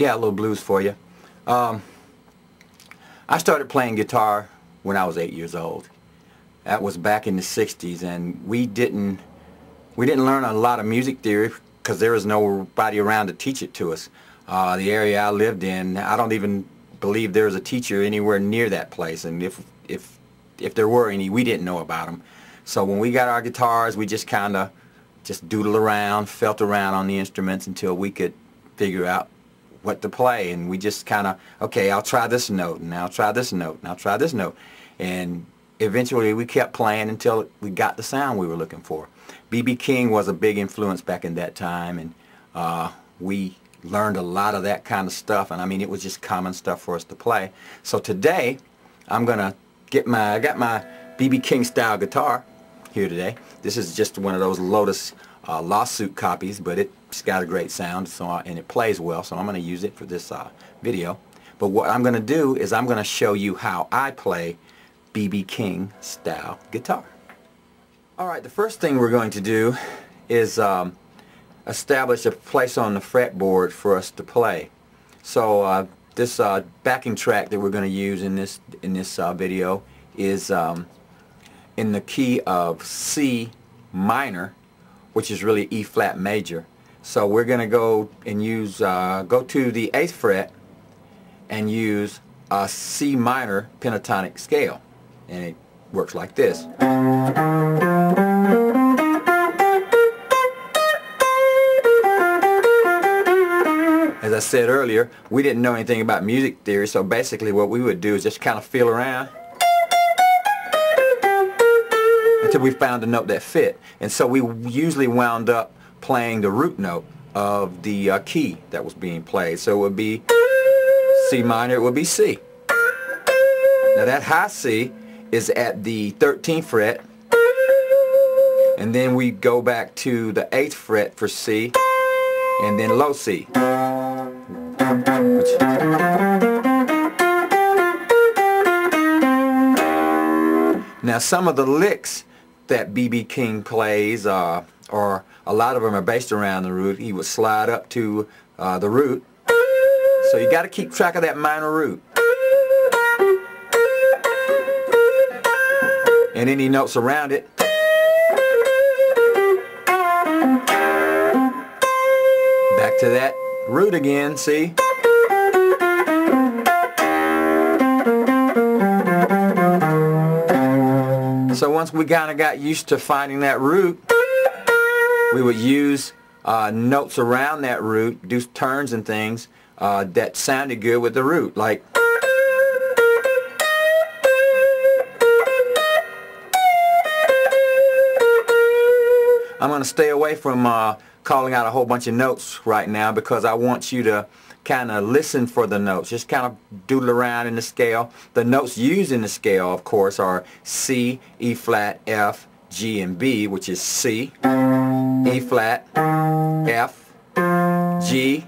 Yeah, a little blues for you. I started playing guitar when I was 8 years old. That was back in the 60s, and we didn't learn a lot of music theory because there was nobody around to teach it to us. The area I lived in, I don't even believe there was a teacher anywhere near that place, and if there were any, we didn't know about them. So when we got our guitars, we just kind of doodled around, felt around on the instruments until we could figure out what to play, and we just kind of, okay, I'll try this note, and I'll try this note, and I'll try this note, and eventually we kept playing until we got the sound we were looking for. B.B. King was a big influence back in that time, and we learned a lot of that kind of stuff, and I mean, it was just common stuff for us to play. So today I'm gonna I got my B.B. King style guitar here today. This is just one of those Lotus lawsuit copies, but it's got a great sound, and it plays well, so I'm going to use it for this video. But what I'm going to do is I'm going to show you how I play B.B. King style guitar. Alright, the first thing we're going to do is establish a place on the fretboard for us to play. So this backing track that we're going to use in this video is in the key of C minor, which is really E flat major. So we're going to go and use go to the 8th fret and use a C minor pentatonic scale, and it works like this. As I said earlier, we didn't know anything about music theory, so basically what we would do is just kind of feel around until we found a note that fit. And so we usually wound up playing the root note of the key that was being played. So it would be C minor, it would be C. Now that high C is at the 13th fret, and then we go back to the 8th fret for C, and then low C. Now some of the licks that B.B. King plays, or a lot of them are based around the root. He would slide up to the root, so you got to keep track of that minor root. And any notes around it. Back to that root again, see? So once we kind of got used to finding that root, we would use notes around that root, do turns and things that sounded good with the root, like I'm going to stay away from calling out a whole bunch of notes right now, because I want you to kind of listen for the notes. Just kind of doodle around in the scale. The notes used in the scale, of course, are C, E flat, F, G, and B, which is C, E flat, F, G,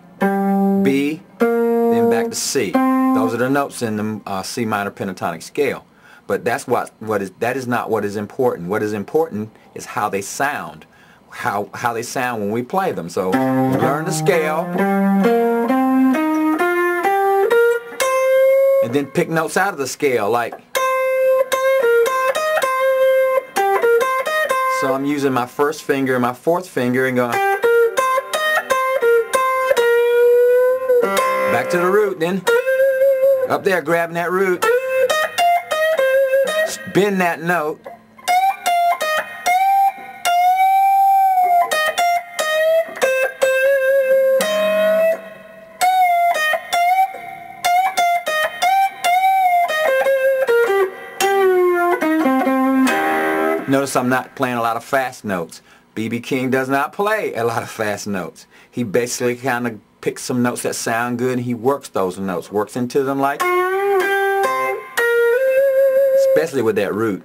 B, then back to C. Those are the notes in the C minor pentatonic scale. But that's that is not what is important. What is important is how they sound. How they sound when we play them. So learn the scale, and then pick notes out of the scale, like, so I'm using my first finger and my fourth finger and going back to the root, then up there grabbing that root, bend that note, notice I'm not playing a lot of fast notes. B.B. King does not play a lot of fast notes. He basically kind of picks some notes that sound good, and he works those notes, works into them, like, especially with that root.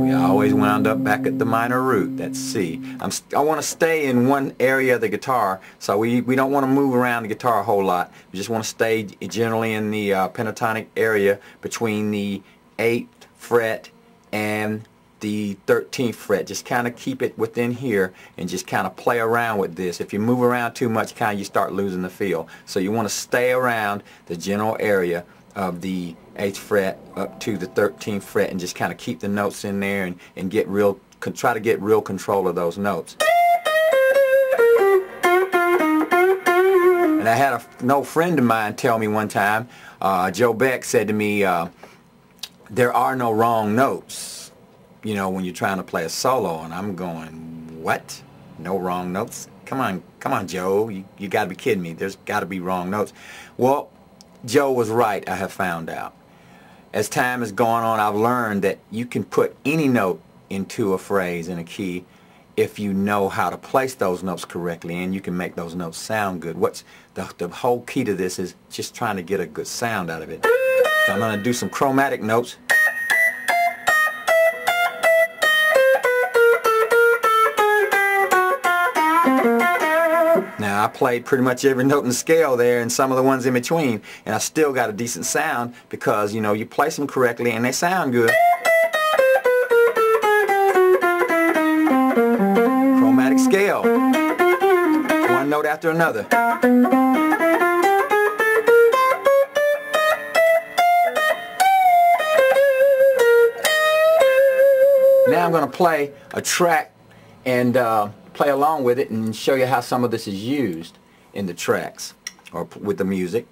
We always wound up back at the minor root. That's C. I want to stay in one area of the guitar, so we don't want to move around the guitar a whole lot. We just want to stay generally in the pentatonic area between the 8th fret and the 13th fret. Just kind of keep it within here and just kind of play around with this. If you move around too much, kind of you start losing the feel. So you want to stay around the general area of the 8th fret up to the 13th fret and just kind of keep the notes in there and get real, try to get real control of those notes. And I had an old friend of mine tell me one time, Joe Beck said to me, there are no wrong notes, you know, when you're trying to play a solo. And I'm going, what? No wrong notes? Come on, Joe, you got to be kidding me. There's got to be wrong notes. Well, Joe was right, I have found out. As time has gone on, I've learned that you can put any note into a phrase in a key if you know how to place those notes correctly, and you can make those notes sound good. What's the whole key to this is just trying to get a good sound out of it. So I'm going to do some chromatic notes. Now I played pretty much every note in the scale there and some of the ones in between, and I still got a decent sound because, you know, you place them correctly and they sound good. Chromatic scale. One note after another. Now I'm going to play a track and play along with it and show you how some of this is used in the tracks or with the music.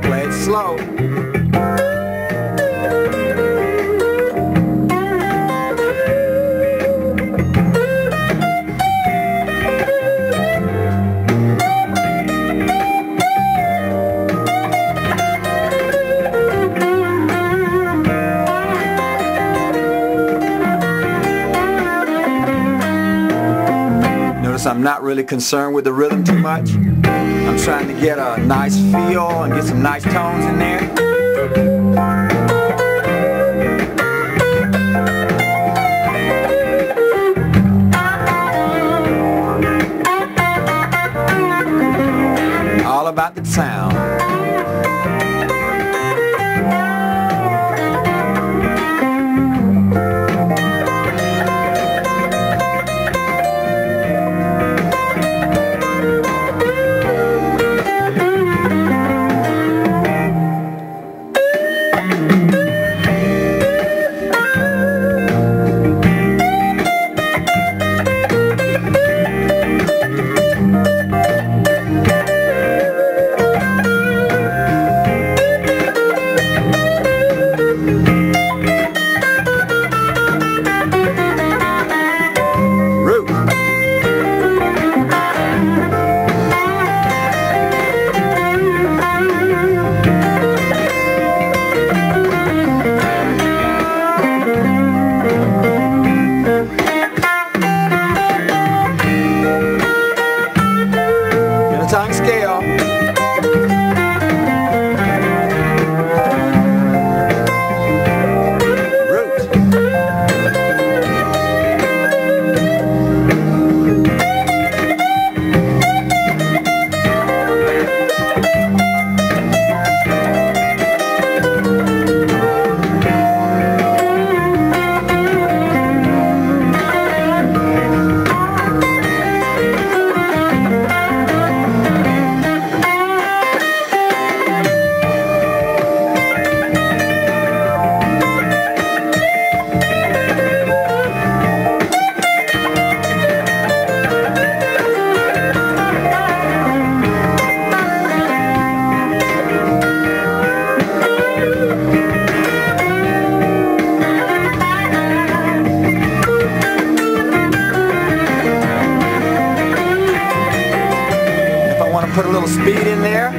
Play it slow. I'm not really concerned with the rhythm too much. I'm trying to get a nice feel and get some nice tones in there. All about the sound. Scale. Root. Put a little speed in there.